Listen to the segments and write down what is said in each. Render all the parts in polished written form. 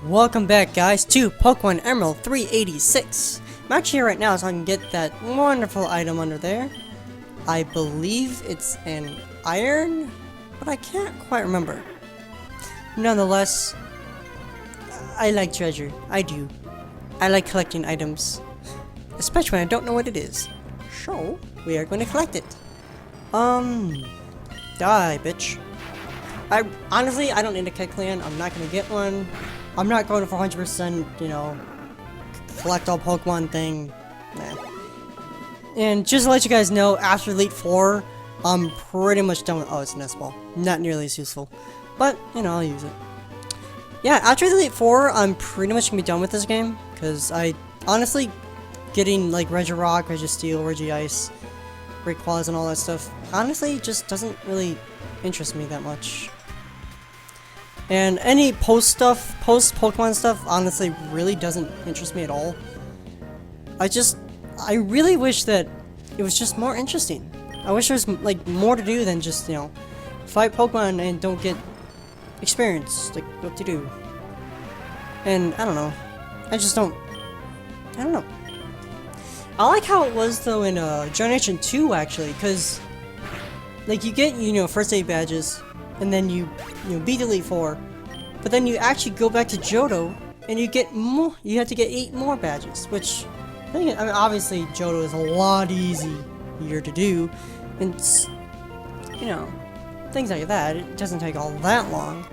Welcome back, guys, to Pokemon Emerald 386. I'm actually here right now so I can get that wonderful item under there. I believe it's an iron, but I can't quite remember. Nonetheless, I like treasure. I do. I like collecting items, especially when I don't know what it is. So, we are going to collect it. Die, bitch. Honestly, I don't need a Kecleon. I'm not going to get one. I'm not going for 100%, you know, collect all Pokemon thing. Nah. And just to let you guys know, after Elite Four, I'm pretty much done with. Oh, it's a Nest Ball. Not nearly as useful, but you know, I'll use it. Yeah, after Elite Four, I'm pretty much gonna be done with this game because I honestly getting like Regirock, Registeel, Regice, Rayquaza, and all that stuff honestly just doesn't really interest me that much. And any post Pokemon stuff honestly really doesn't interest me at all. I really wish that it was just more interesting. I wish there was like more to do than just, you know, fight Pokemon and don't get experience, like what to do. And I don't know. I don't know. I like how it was though in Generation 2 actually, cause like you get, you know, first 8 badges, and then you beat Elite Four, but then you actually go back to Johto and you get more. You have to get 8 more badges, which I mean obviously Johto is a lot easier to do, and you know, things like that. It doesn't take all that long,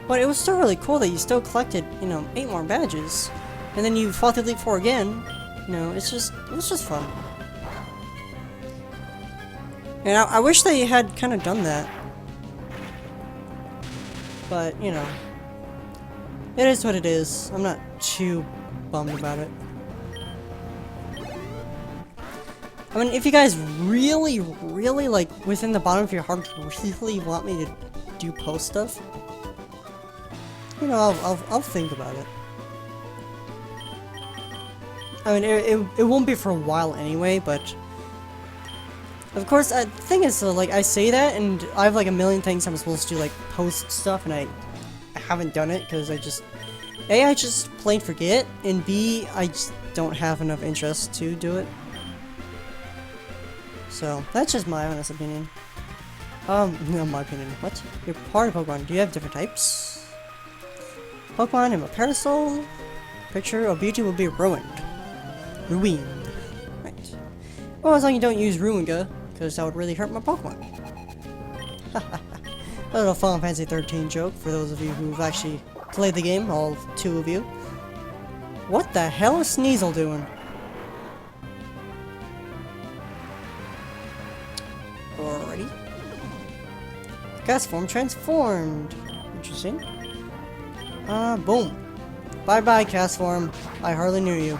but it was still really cool that you still collected, you know, 8 more badges, and then you fought the Elite Four again. You know, it was just fun. And I wish they had kind of done that. But, you know, it is what it is. I'm not too bummed about it. I mean, if you guys really, like, within the bottom of your heart, really want me to do post stuff, you know, I'll think about it. I mean, it won't be for a while anyway, but of course, the thing is, like, I say that, and I have like a million things I'm supposed to do, like post stuff, and I haven't done it because I just plain forget, and B, I just don't have enough interest to do it. So that's just my honest opinion. No, my opinion. What? You're part of Pokemon. Do you have different types? Pokemon in my Parasol. Picture of beauty will be ruined. Ruined. Right. Well, as long as you don't use Ruinga, because that would really hurt my Pokemon. A little Final Fantasy 13 joke for those of you who've actually played the game, all 2 of you. What the hell is Sneasel doing? Alrighty. Castform transformed. Interesting. Boom. Bye-bye, Castform. I hardly knew you.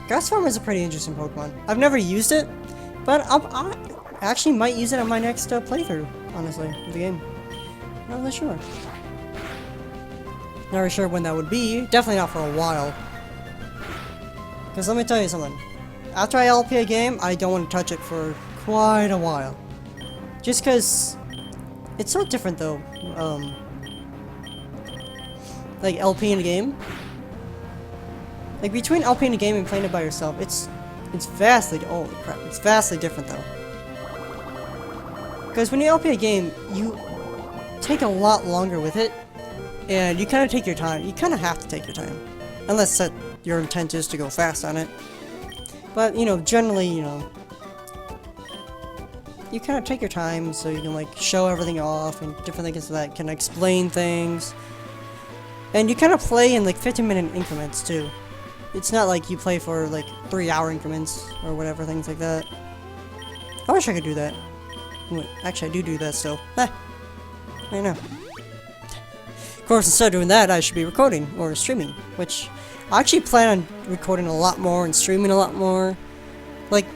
Castform is a pretty interesting Pokemon. I've never used it, but I actually might use it on my next playthrough, honestly, of the game. Not really sure. Not really sure when that would be. Definitely not for a while. Because let me tell you something. After I LP a game, I don't want to touch it for quite a while. Just because it's so different though. Like LP in a game. Like between LP in a game and playing it by yourself, it's vastly, holy crap, it's vastly different though. Because when you LP a game, you take a lot longer with it, and you kind of take your time. You kind of have to take your time, unless your intent is to go fast on it. But you know, generally, you know, you kind of take your time so you can like show everything off and different things that can explain things. And you kind of play in like 15-minute increments too. It's not like you play for like 3-hour increments or whatever, things like that. I wish I could do that. Wait, actually, I do that still. I know. Of course, instead of doing that, I should be recording or streaming, which I actually plan on recording a lot more and streaming a lot more. Like,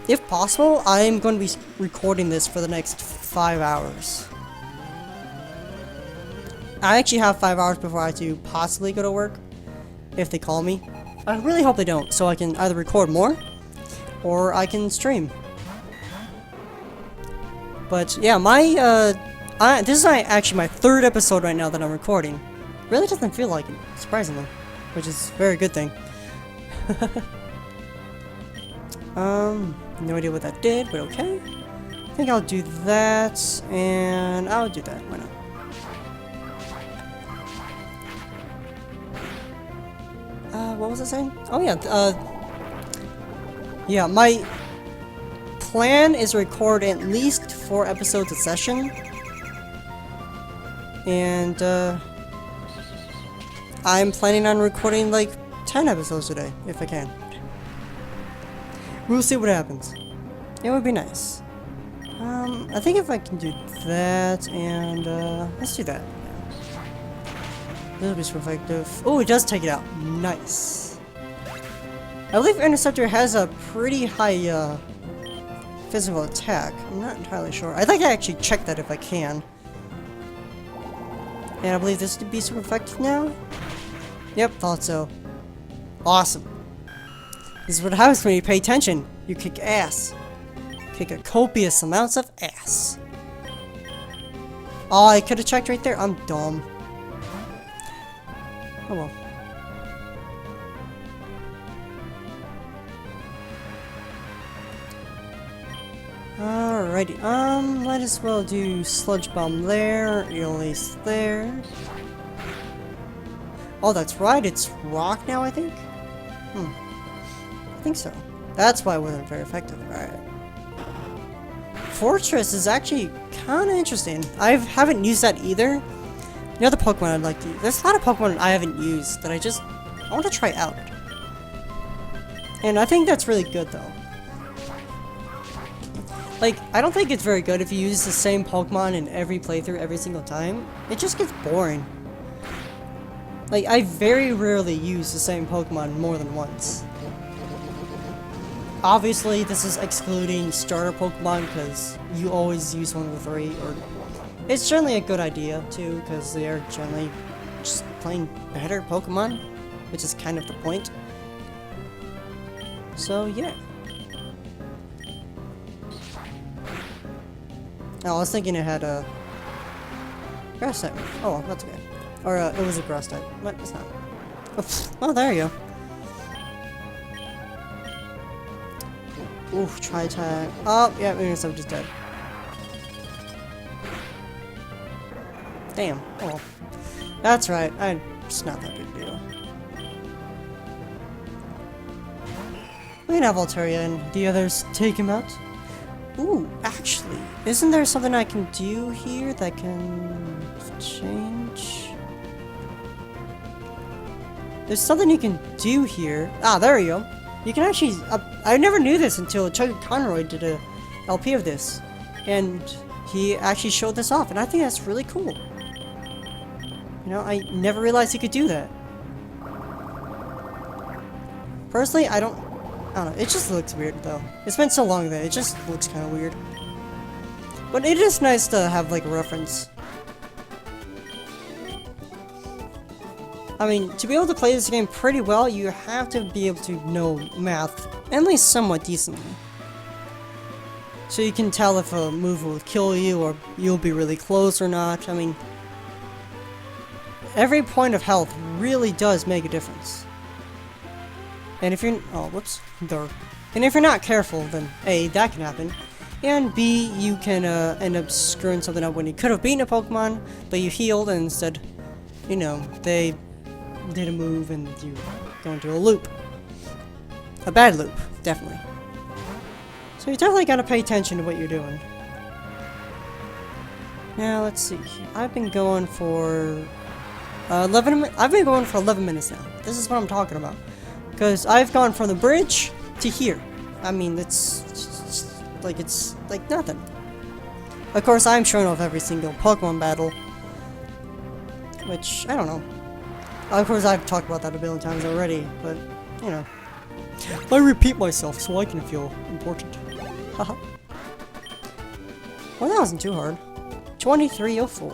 if possible, I'm going to be recording this for the next 5 hours. I actually have 5 hours before I have to possibly go to work, if they call me. I really hope they don't, so I can either record more, or I can stream. But yeah, my this is actually my 3rd episode right now that I'm recording. Really doesn't feel like it, surprisingly, which is a very good thing. No idea what that did, but okay. I think I'll do that, and I'll do that. Why not? What was I saying? Oh yeah, yeah, my plan is to record at least 4 episodes a session. And, I'm planning on recording like 10 episodes a day, if I can. We'll see what happens. It would be nice. I think if I can do that, and, let's do that. That'll be super effective. Oh, it does take it out. Nice. I believe Interceptor has a pretty high, physical attack. I'm not entirely sure. I'd like to actually check that if I can. And I believe this would be super effective now. Yep, thought so. Awesome. This is what happens when you pay attention. You kick ass. Kick a copious amounts of ass. Oh, I could have checked right there. I'm dumb. Oh well. Alrighty, might as well do Sludge Bomb there, Eolace there. Oh, that's right, it's rock now, I think? I think so. That's why it wasn't very effective. Alright. Fortress is actually kinda interesting. I haven't used that either. The other Pokemon I'd like to use. There's a lot of Pokemon I haven't used that I want to try out. And I think that's really good though. Like, I don't think it's very good if you use the same Pokemon in every playthrough every single time. It just gets boring. Like, I very rarely use the same Pokemon more than once. Obviously, this is excluding starter Pokemon because you always use one of the 3, or it's generally a good idea too because they are generally just plain better Pokemon, which is kind of the point. So yeah. Oh, I was thinking it had a grass type. Oh, well, that's okay. Or it was a grass type. What? It's not. Oops. Oh, there you go. Oof, try attack. Oh, yeah, maybe I'm just dead. Damn. Oh, that's right. It's not that big a deal. We can have Altaria and the others take him out. Ooh, actually, isn't there something I can do here that can change? There's something you can do here. Ah, there you go. You can actually, I never knew this until Chuck Conroy did a LP of this. And he actually showed this off, and I think that's really cool. You know, I never realized he could do that. Personally, I don't know, it just looks weird though. It's been so long that it just looks kind of weird. But it is nice to have like a reference. I mean, to be able to play this game pretty well, you have to be able to know math, at least somewhat decently. So you can tell if a move will kill you or you'll be really close or not. I mean, every point of health really does make a difference. And if you're, oh, whoops, there. And if you're not careful, then A, that can happen, and B, you can end up screwing something up when you could have beaten a Pokemon, but you healed and instead, you know, they did a move and you go into a loop. A bad loop, definitely. So you definitely gotta pay attention to what you're doing. Now, let's see. I've been going for 11 minutes now. This is what I'm talking about. Because I've gone from the bridge to here. I mean, it's like nothing. Of course, I'm showing off every single Pokemon battle. Which, I don't know. Of course, I've talked about that a billion times already, but, you know. I repeat myself so I can feel important. Haha. Well, that wasn't too hard. 2304.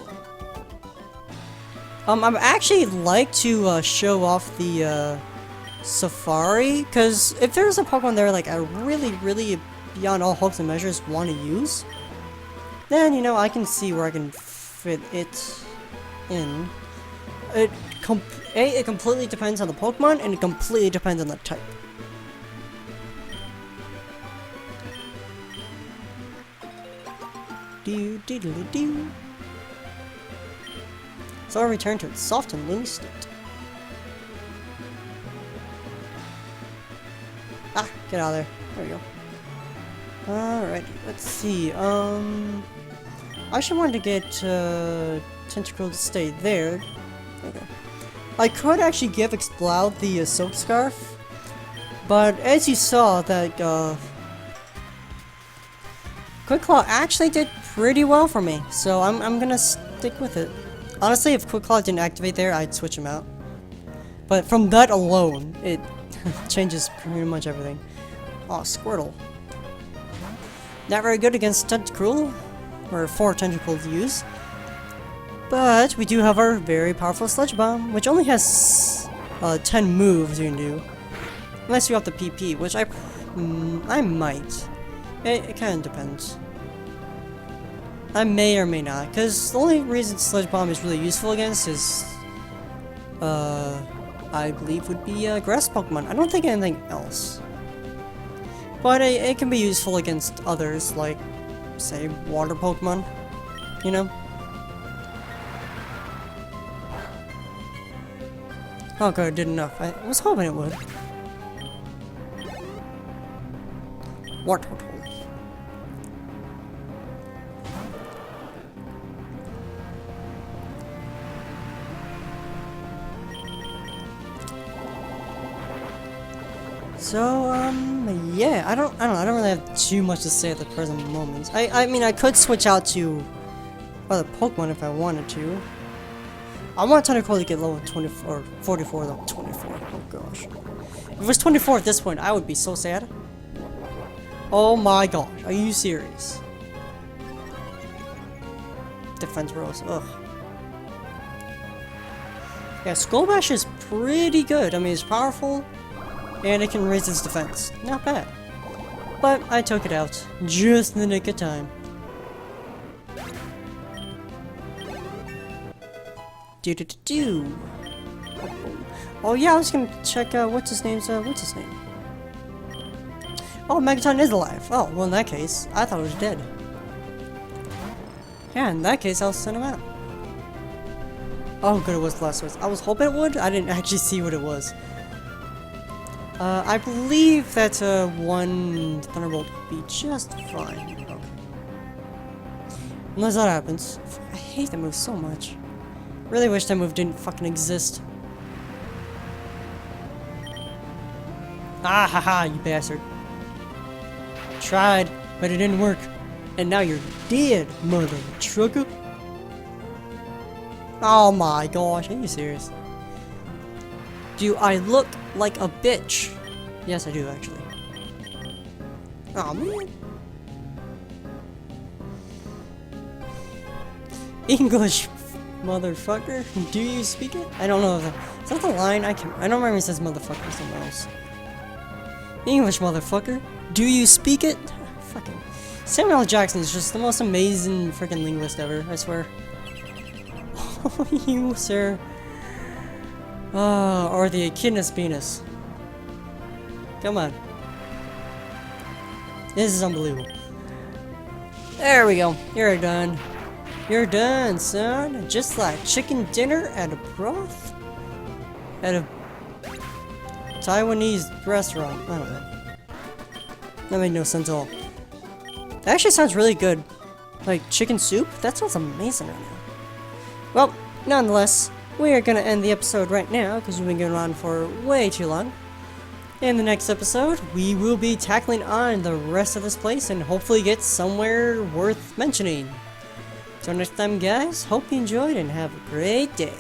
I'd actually like to show off the Safari, because if there's a Pokemon there like I really beyond all hopes and measures want to use, then you know I can see where I can fit it in. It completely depends on the Pokemon, and it completely depends on the type. Do diddly do. So I'll return to its soft and loony state. Ah, get out of there. There we go. Alright, let's see. I actually wanted to get Tentacruel to stay there. Okay. I could actually give Exploud the Silk Scarf, but as you saw, that Quick Claw actually did pretty well for me, so I'm gonna stick with it. Honestly, if Quick Claw didn't activate there, I'd switch him out. But from that alone, it changes pretty much everything. Oh, Squirtle. Not very good against Tentacruel, or for Tentacruel to use. But we do have our very powerful Sludge Bomb, which only has 10 moves you can do. Unless you have the PP, which I might. It kind of depends. I may or may not, because the only reason Sludge Bomb is really useful against is, I believe would be Grass Pokemon. I don't think anything else. But it can be useful against others, like, say, Water Pokemon, you know? Oh good, it did enough. I was hoping it would. Water Turtle. So, yeah, I don't really have too much to say at the present moment. I mean, I could switch out to other Pokemon if I wanted to. I want Tentacruel to get level 24, 44, level 24. Oh gosh. If it was 24 at this point, I would be so sad. Oh my gosh, are you serious? Defense Rose, ugh. Yeah, Skull Bash is pretty good. I mean, it's powerful, and it can raise its defense. Not bad. But I took it out, just in the nick of time. Do. Oh yeah, I was gonna check what's his name? Oh, Megaton is alive. Oh, well in that case, I thought it was dead. Yeah, in that case, I'll send him out. Oh good, it was the last voice. I was hoping it would. I didn't actually see what it was. I believe that one Thunderbolt would be just fine. Okay. Unless that happens. I hate that move so much. Really wish that move didn't fucking exist. Ah haha, you bastard. Tried, but it didn't work. And now you're dead, mother trucker. Oh my gosh, are you serious? Do I look like a bitch? Yes, I do actually. Oh man. English. Motherfucker, do you speak it? I don't know. Is that the line? I don't remember if it says motherfucker or something else. English motherfucker, do you speak it? Fucking Samuel L. Jackson is just the most amazing freaking linguist ever, I swear. Oh, you, sir. Or the Echidna Venus. Come on. This is unbelievable. There we go. You're done. You're done, son. Just like chicken dinner at a broth? At a Taiwanese restaurant. I don't know. That made no sense at all. That actually sounds really good. Like chicken soup? That sounds amazing right now. Well, nonetheless, we are going to end the episode right now because we've been going on for way too long. In the next episode, we will be tackling on the rest of this place and hopefully get somewhere worth mentioning. So next time guys, hope you enjoyed and have a great day.